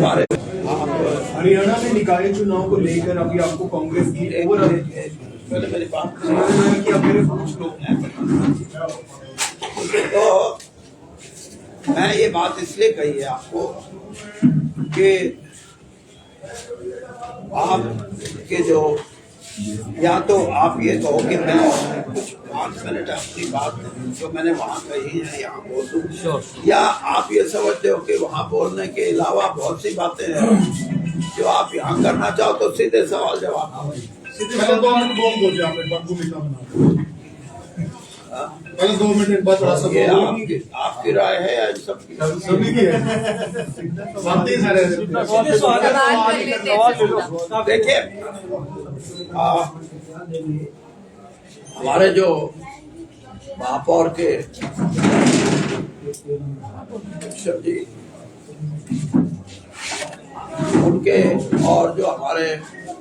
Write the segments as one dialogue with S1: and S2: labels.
S1: बारे में
S2: हरियाणा में निकाय चुनाव को लेकर अभी आपको कांग्रेस की
S1: पहले मेरी बात
S2: कि अब मेरे कुछ लोग
S1: तो मैं ये बात इसलिए कही है आपको कि आप के जो या तो आप ये कहो कि मैं कुछ 5 मिनट अपनी बात जो मैंने वहाँ कही है यहाँ बोल दूँ, या आप ये समझते हो कि वहाँ बोलने के अलावा बहुत सी बातें हैं जो आप यहाँ करना चाहो तो सीधे सवाल जवाब
S2: पहले 2 मिनट बाद थोड़ा सा
S1: आपकी राय है या सबकी?
S2: सभी की है।
S1: देखिए हमारे जो महापौर के जी उनके और जो हमारे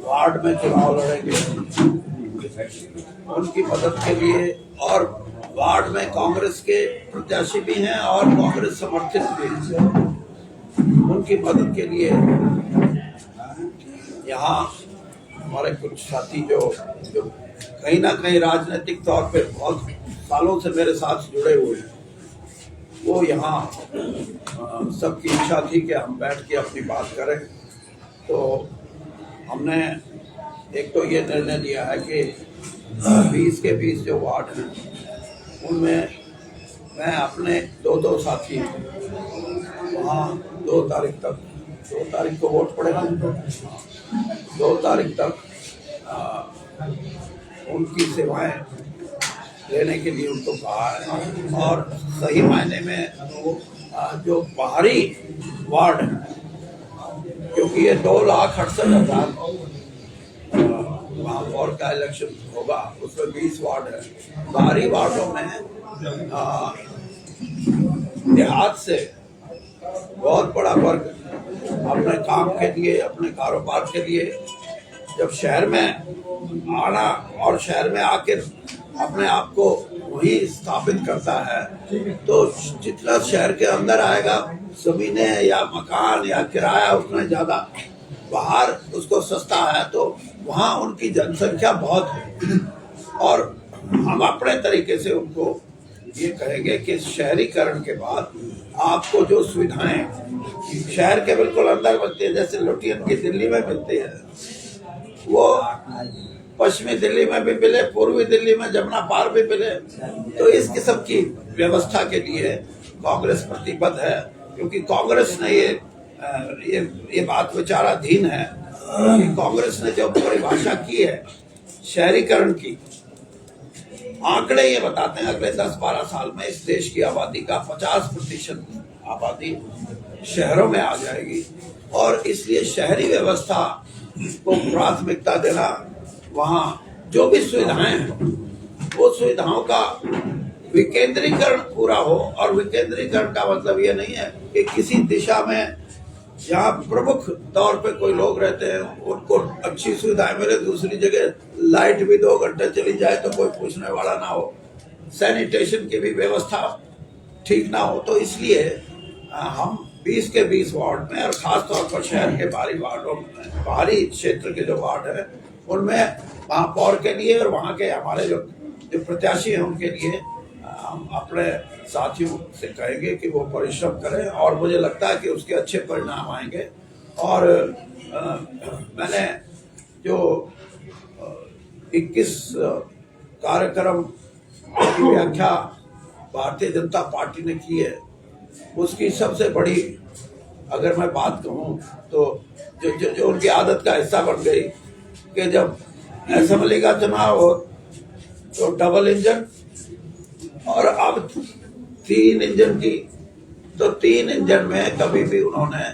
S1: वार्ड में चुनाव लड़ेंगे उनकी मदद के लिए, और वार्ड में कांग्रेस के प्रत्याशी भी हैं और कांग्रेस समर्थित भी हैं, उनकी मदद के लिए यहाँ हमारे कुछ साथी जो कहीं ना कहीं राजनीतिक तौर पे बहुत सालों से मेरे साथ जुड़े हुए हैं, वो यहाँ सबकी इच्छा थी कि हम बैठ के अपनी बात करें। तो हमने एक तो ये निर्णय लिया है कि 20 के 20 जो वार्ड हैं उनमें मैं अपने 2 साथी वहाँ 2 तारीख को वोट पड़ेगा, 2 तारीख तक उनकी सेवाएं लेने के लिए उनको कहा है। और सही मायने में जो बाहरी वार्ड है, क्योंकि ये 2,68,000 महापौर का इलेक्शन होगा, उसमें 20 वार्ड है, बाहरी वार्डों में देहात से बहुत बड़ा वर्ग अपने काम के लिए, अपने कारोबार के लिए जब शहर में आना और शहर में आकर अपने आप को वही स्थापित करता है, तो जितना शहर के अंदर आएगा जमीनें या मकान या किराया उतना ज्यादा, बाहर उसको सस्ता है, तो वहाँ उनकी जनसंख्या बहुत है। और हम अपने तरीके से उनको ये कहेंगे कि शहरीकरण के बाद आपको जो सुविधाएं शहर के बिल्कुल अंदर मिलती है, जैसे लुटियन की दिल्ली में मिलती है, वो पश्चिमी दिल्ली में भी मिले, पूर्वी दिल्ली में जमुना पार भी मिले। तो इस किस्म की व्यवस्था के लिए कांग्रेस प्रतिबद्ध है, क्योंकि कांग्रेस ने ये बात विचाराधीन है कि कांग्रेस ने जो परिभाषा की है शहरीकरण की, आंकड़े ये बताते हैं अगले 10-12 साल में इस देश की आबादी का 50% आबादी शहरों में आ जाएगी, और इसलिए शहरी व्यवस्था को प्राथमिकता देना, वहाँ जो भी सुविधाएं हैं वो सुविधाओं का विकेंद्रीकरण पूरा हो। और विकेंद्रीकरण का मतलब ये नहीं है कि किसी दिशा में जहाँ प्रमुख तौर पे कोई लोग रहते हैं उनको अच्छी सुविधाएं मिले, दूसरी जगह लाइट भी 2 घंटे चली जाए तो कोई पूछने वाला ना हो, सैनिटेशन की भी व्यवस्था ठीक ना हो। तो इसलिए हम 20 के 20 वार्ड में, और खास तौर पर शहर के बाहरी वार्डों में, बाहरी क्षेत्र के जो वार्ड है उनमें महापौर के लिए और वहाँ के हमारे जो प्रत्याशी हैं उनके लिए हम अपने साथियों से कहेंगे कि वो परिश्रम करें, और मुझे लगता है कि उसके अच्छे परिणाम आएंगे। और मैंने जो 21 कार्यक्रम की व्याख्या भारतीय जनता पार्टी ने की है, उसकी सबसे बड़ी अगर मैं बात कहूँ तो जो उनकी आदत का हिस्सा बन गई कि जब असेंबली का चुनाव हो तो डबल इंजन, और अब 3 इंजन की, तो 3 इंजन में कभी भी उन्होंने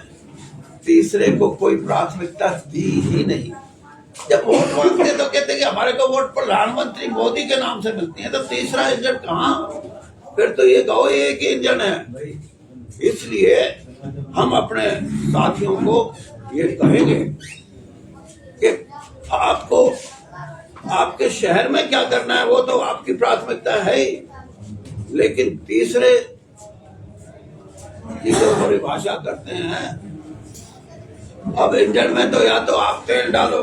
S1: तीसरे को कोई प्राथमिकता दी ही नहीं। जब वोट मांगते तो कहते कि हमारे को वोट प्रधानमंत्री मोदी के नाम से मिलती है, तो तीसरा इंजन कहाँ? फिर तो ये कहो एक ही इंजन है। इसलिए हम अपने साथियों को ये कहेंगे कि आपको आपके शहर में क्या करना है वो तो आपकी प्राथमिकता है ही, लेकिन तीसरे की जो परिभाषा करते हैं अब इंजन में तो या तो आप तेल डालो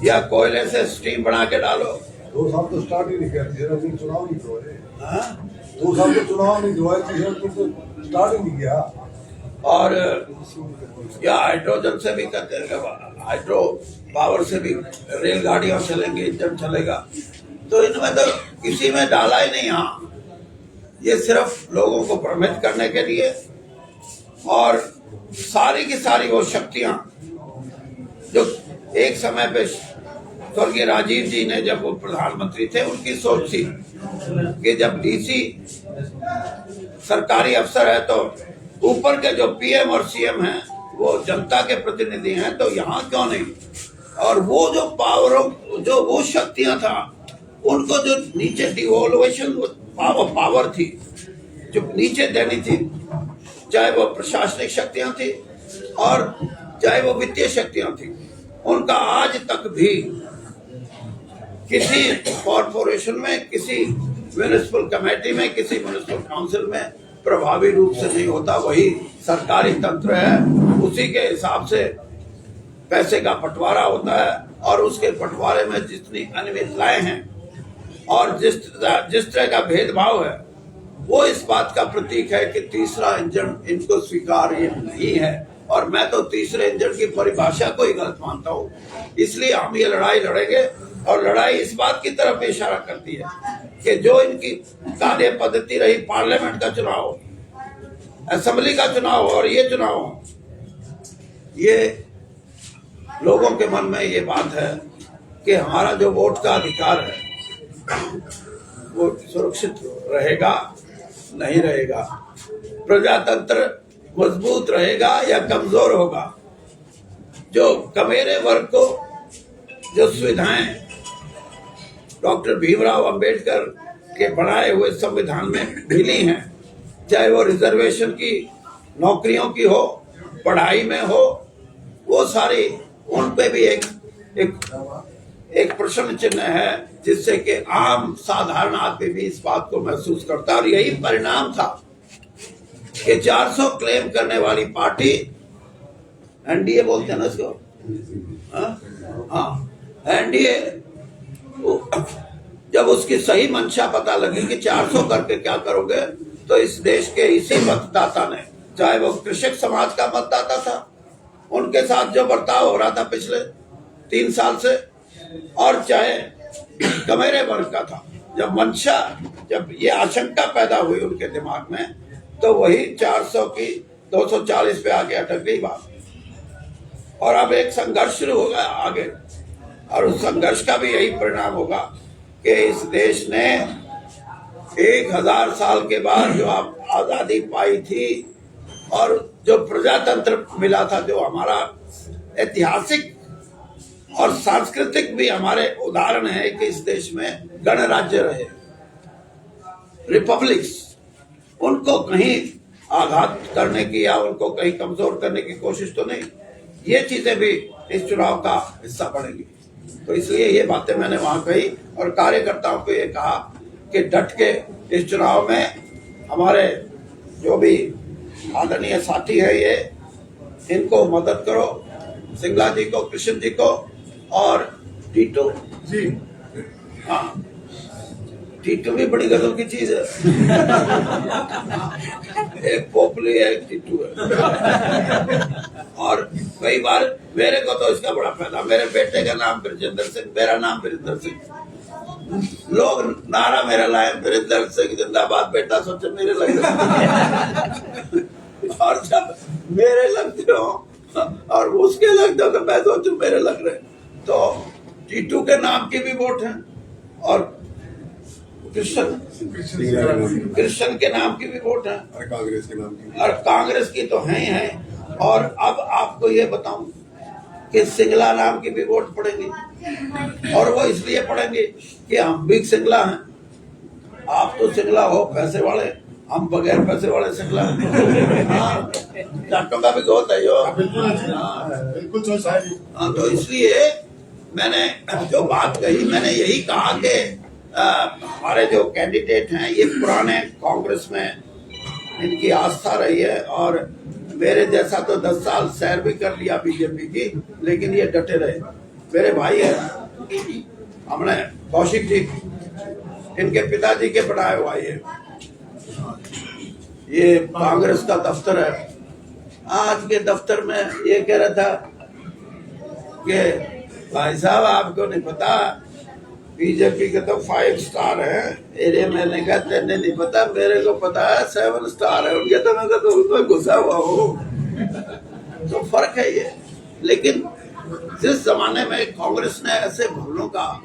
S1: या कोयले से स्टीम बना के डालो।
S3: 2 साल तो स्टार्ट ही नहीं किया, तीसरा दिन चुनाव नहीं हुआ है।
S1: हाँ?
S3: 2 साल तो चुनाव नहीं हुआ है, तीसरा दिन तो स्टार्ट ही नहीं किया।
S1: और या हाइड्रोजन से भी करते हैं, हाइड्रो पावर से भी रेलगाड़ियां चलेंगी, इंजन चलेगा। तो इनमें तो किसी में डाला ही नहीं। हाँ, ये सिर्फ लोगों को भ्रमित करने के लिए, और सारी की सारी वो शक्तियां जो एक समय पे स्वर्गीय राजीव जी ने जब वो प्रधानमंत्री थे उनकी सोच थी कि जब डीसी सरकारी अफसर है तो ऊपर के जो पीएम और सीएम हैं वो जनता के प्रतिनिधि हैं, तो यहाँ क्यों नहीं। और वो जो पावरों, जो वो शक्तियां था, उनको जो नीचे डिवोल्यूशन पावर थी जो नीचे देनी थी, चाहे वो प्रशासनिक शक्तियां थी और चाहे वो वित्तीय शक्तियां थी, उनका आज तक भी किसी कॉरपोरेशन में, किसी म्युनिसिपल कमेटी में, किसी म्युनिसिपल काउंसिल में प्रभावी रूप से नहीं होता। वही सरकारी तंत्र है, उसी के हिसाब से पैसे का बंटवारा होता है, और उसके बंटवारे में जितनी अनियमितताएं हैं और जिस तरह का भेदभाव है, वो इस बात का प्रतीक है कि तीसरा इंजन इनको स्वीकार्य नहीं है। और मैं तो तीसरे इंजन की परिभाषा को ही गलत मानता हूँ। इसलिए हम ये लड़ाई लड़ेंगे, और लड़ाई इस बात की तरफ इशारा करती है कि जो इनकी कार्य पद्धति रही, पार्लियामेंट का चुनाव, असेंबली का चुनाव और ये चुनाव, ये लोगों के मन में ये बात है कि हमारा जो वोट का अधिकार है वो सुरक्षित रहेगा, नहीं रहेगा, प्रजातंत्र मजबूत रहेगा या कमजोर होगा। जो कमेरे वर्ग को जो सुविधाएं डॉक्टर भीमराव अंबेडकर के बनाए हुए संविधान में मिली हैं, चाहे वो रिजर्वेशन की, नौकरियों की हो, पढ़ाई में हो, वो सारी, उन पे भी एक प्रश्न चिन्ह है, जिससे कि आम साधारण आदमी भी इस बात को महसूस करता है। और यही परिणाम था कि 400 क्लेम करने वाली पार्टी, एनडीए बोलते हैं ना इसको, हाँ, एनडीए, जब उसकी सही मंशा पता लगी कि 400 करके क्या करोगे, तो इस देश के इसी मतदाता ने, चाहे वो कृषक समाज का मतदाता था, उनके साथ जो बर्ताव हो रहा था पिछले 3 साल से, और चाहे कमेरे वर्ग का था, जब ये आशंका पैदा हुई उनके दिमाग में, तो वही 400 की 240 पे आके अटक गई बात। और अब एक संघर्ष शुरू होगा आगे, और उस संघर्ष का भी यही परिणाम होगा कि इस देश ने 1000 साल के बाद जो आजादी पाई थी, और जो प्रजातंत्र मिला था, जो हमारा ऐतिहासिक और सांस्कृतिक भी हमारे उदाहरण है कि इस देश में गणराज्य रहे, रिपब्लिक्स, उनको कहीं आघात करने की या उनको कहीं कमजोर करने की कोशिश तो नहीं। ये चीजें भी इस चुनाव का हिस्सा बनेगी। तो इसलिए ये बातें मैंने वहां कही, और कार्यकर्ताओं को ये कहा कि डट के इस चुनाव में हमारे जो भी आदरणीय साथी है, ये इनको मदद करो, सिंगला जी को, कृष्ण जी को, और टीटू जी, हाँ, टीटू भी बड़ी गजब की चीज है। एक पोपली है, एक टीटू है। और कई बार मेरे को तो इसका बड़ा फायदा, मेरे बेटे का नाम ब्रजेंद्र सिंह, मेरा नाम वीरेंद्र सिंह, लोग नारा मेरा लाए, वीरेंद्र सिंह जिंदाबाद, बेटा सोचे मेरे लग रहे। और जब मेरे लगते हो और उसके लगते हो, तो मैं सोचू मेरे लग रहे। तो टीटू के नाम की भी वोट है, और कृष्ण के नाम की भी वोट है,
S3: और कांग्रेस के नाम की,
S1: और कांग्रेस की तो है ही है। और अब आपको ये बताऊं कि सिंगला नाम की भी वोट पड़ेगी, और वो इसलिए पड़ेंगे कि हम भी सिंगला हैं। आप तो सिंगला हो पैसे वाले, हम बगैर पैसे वाले सिंगला। हाँ, जाटों का भी गोत है जो,
S3: बिल्कुल।
S1: हाँ, तो इसलिए मैंने जो बात कही, मैंने यही कहा कि हमारे जो कैंडिडेट हैं, ये पुराने कांग्रेस में इनकी आस्था रही है, और मेरे जैसा तो 10 साल सैर भी कर लिया बीजेपी की, लेकिन ये डटे रहे। मेरे भाई है, हमने कौशिक जी, इनके पिताजी के बनाया हुआ ये कांग्रेस का दफ्तर है। आज के दफ्तर में ये कह रहा था कि भाई साहब आपको नहीं पता बीजेपी के तो 5 स्टार है एरिया। मैंने कहा तेने नहीं पता, मेरे को पता है 7 स्टार है उनके, तो मैं तो उसमें घुसा हुआ हूँ। तो फर्क है ये। लेकिन जिस जमाने में कांग्रेस ने ऐसे भवनों का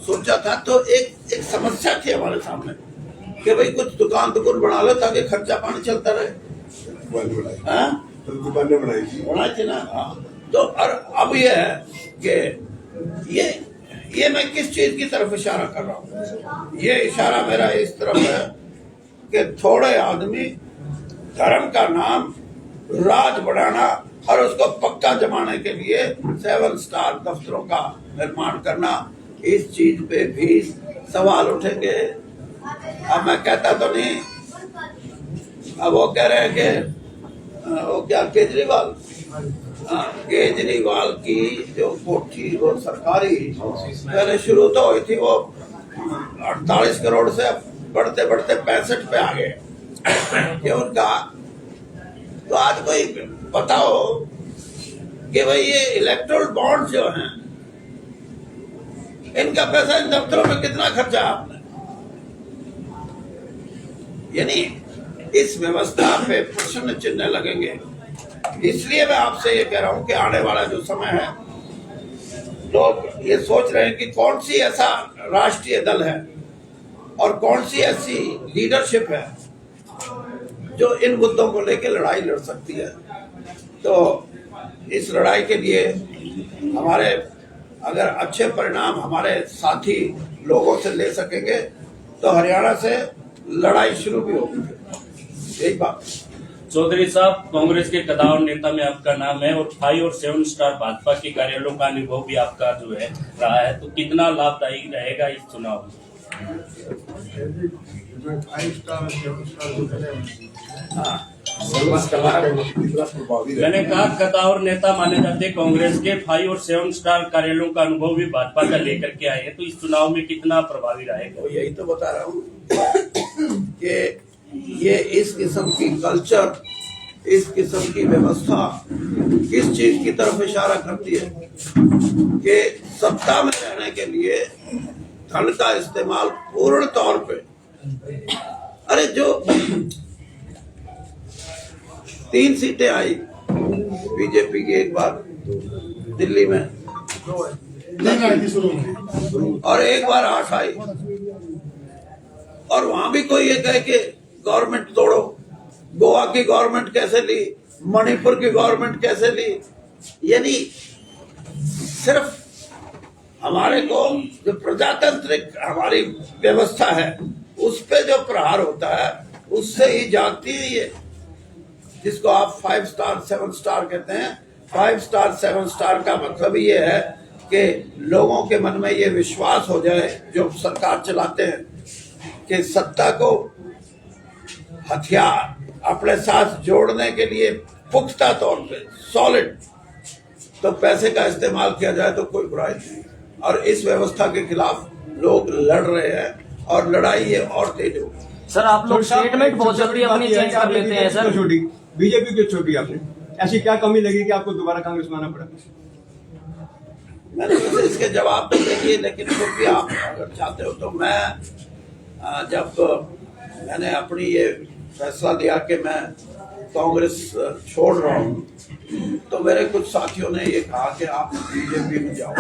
S1: सोचा था, तो एक समस्या थी हमारे सामने कि भाई कुछ दुकान बना लो ताकि खर्चा पानी चलता रहे।
S3: दुकानें बनाई
S1: थी ना। तो और अब ये है कि ये मैं किस चीज की तरफ इशारा कर रहा हूँ? ये इशारा मेरा इस तरफ है कि थोड़े आदमी धर्म का नाम राज बढ़ाना और उसको पक्का जमाने के लिए 7 स्टार दफ्तरों का निर्माण करना, इस चीज पे भी सवाल उठेंगे। अब मैं कहता तो नहीं, अब वो कह रहे हैं कि वो क्या केजरीवाल की जो कोठी वो सरकारी पहले शुरू तो हुई थी, वो 48 करोड़ से बढ़ते बढ़ते 65 पे आ गए ये उनका। तो आज कोई बताओ कि भाई ये इलेक्टोरल बॉन्ड जो हैं, इनका पैसा इन दफ्तरों में कितना खर्चा आपने? यानी इस व्यवस्था पे प्रश्न चिन्ह लगेंगे। इसलिए मैं आपसे ये कह रहा हूं कि आने वाला जो समय है, लोग ये सोच रहे हैं कि कौन सी ऐसा राष्ट्रीय दल है और कौन सी ऐसी लीडरशिप है जो इन मुद्दों को लेकर लड़ाई लड़ सकती है। तो इस लड़ाई के लिए हमारे अगर अच्छे परिणाम हमारे साथी लोगों से ले सकेंगे तो हरियाणा से लड़ाई शुरू भी होगी। यही बात।
S4: चौधरी साहब, कांग्रेस के कदावर नेता में आपका नाम है और 5 और 7 स्टार भाजपा के कार्यालयों का अनुभव भी आपका जो है रहा है, तो कितना लाभदायी रहेगा इस चुनाव में?
S3: 5 स्टार 7
S4: मैंने कहा कदावर नेता माने जाते कांग्रेस के 5 और 7 स्टार कार्यालयों का अनुभव भी भाजपा का लेकर के आए हैं, तो इस चुनाव में कितना प्रभावी रहेगा?
S1: तो यही तो बता रहा हूँ कि ये इस किस्म की कल्चर, इस किस्म की व्यवस्था किस चीज की तरफ इशारा करती है कि सत्ता में रहने के लिए धन का इस्तेमाल पूर्ण तौर पे। अरे जो 3 सीटें आई बीजेपी की एक बार दिल्ली में, और एक बार 8 आई, और वहां भी कोई ये कहे कि गवर्नमेंट तोड़ो। गोवा की गवर्नमेंट कैसे ली, मणिपुर की गवर्नमेंट कैसे ली? यानी सिर्फ हमारे को जो प्रजातांत्रिक हमारी व्यवस्था है उस पे जो प्रहार होता है उससे ही जागती है ये, जिसको आप 5 स्टार 7 स्टार कहते हैं। 5 स्टार 7 स्टार का मतलब ये है कि लोगों के मन में ये विश्वास हो जाए जो सरकार चलाते हैं कि सत्ता को हथियार अपने साथ जोड़ने के लिए पुख्ता तौर पे सॉलिड तो पैसे का इस्तेमाल किया जाए तो कोई बुराई नहीं। और इस व्यवस्था के खिलाफ लोग लड़ रहे हैं और लड़ाई ये और तेज होगी।
S5: सर आप लोग स्टेटमेंट बहुत जल्दी अपनी चेंज कर लेते हैं सर।
S2: छोटी बीजेपी की छोटी आपने ऐसी क्या कमी लगी कि आपको दोबारा कांग्रेस में आना पड़ा?
S1: मैंने वैसे इसके जवाब तो दे दिए, लेकिन फिर भी आप अगर चाहते हो तो मैं जब मैंने अपनी ये फैसला लिया कि मैं कांग्रेस छोड़ रहा हूँ तो मेरे कुछ साथियों ने ये कहा कि आप बीजेपी में जाओ।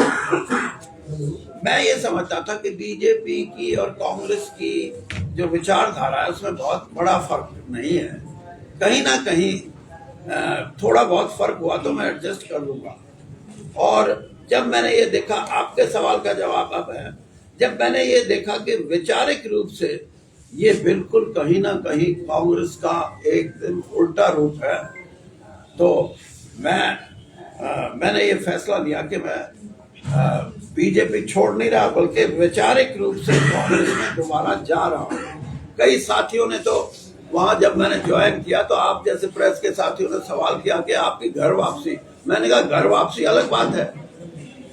S1: मैं ये समझता था कि बीजेपी की और कांग्रेस की जो विचारधारा है उसमें बहुत बड़ा फर्क नहीं है। कहीं ना कहीं थोड़ा बहुत फर्क हुआ तो मैं एडजस्ट कर लूंगा। और जब मैंने ये देखा, आपके सवाल का जवाब अब है, जब मैंने ये देखा कि वैचारिक रूप से ये बिल्कुल कहीं ना कहीं कांग्रेस का एकदम उल्टा रूप है, तो मैंने ये फैसला लिया कि मैं बीजेपी छोड़ नहीं रहा, बल्कि वैचारिक रूप से कांग्रेस में दोबारा जा रहा हूँ। कई साथियों ने तो वहां जब मैंने ज्वाइन किया तो आप जैसे प्रेस के साथियों ने सवाल किया कि आपकी घर वापसी, मैंने कहा घर वापसी अलग बात है,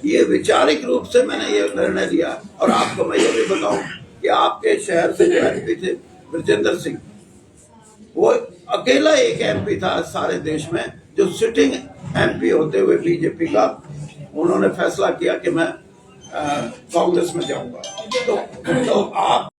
S1: ये वैचारिक रूप से मैंने ये निर्णय लिया। और आपको मैं ये भी बताऊं कि आपके शहर से जो एमपी थे ब्रजेंद्र सिंह, वो अकेला एक एमपी था सारे देश में जो सिटिंग एमपी होते हुए बीजेपी का उन्होंने फैसला किया कि मैं कांग्रेस में जाऊंगा। तो आप